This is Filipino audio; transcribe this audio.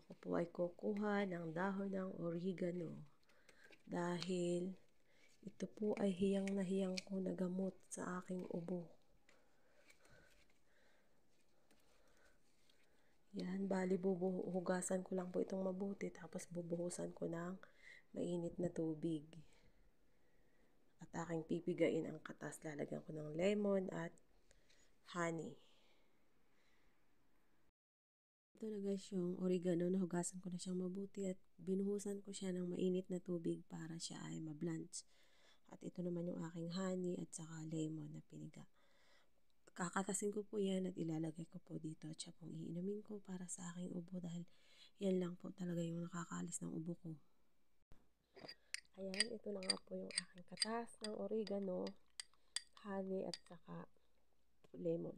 Ako po ay kukuha ng dahon ng oregano dahil ito po ay hiyang na hiyang ko na gamot sa aking ubo. Yan, bali hugasan ko lang po itong mabuti tapos bubuhusan ko ng mainit na tubig. At aking pipigain ang katas, lalagyan ko ng lemon at honey. Ito na guys yung oregano, nahugasan ko na siyang mabuti at binuhusan ko siya ng mainit na tubig para siya ay ma-blanch. At ito naman yung aking honey at saka lemon na piniga. Kakatasin ko po yan at ilalagay ko po dito at siya pong iinumin ko para sa aking ubo dahil yan lang po talaga yung nakakaalis ng ubo ko. Ayan, ito na nga po yung aking katas ng oregano, honey at saka lemon.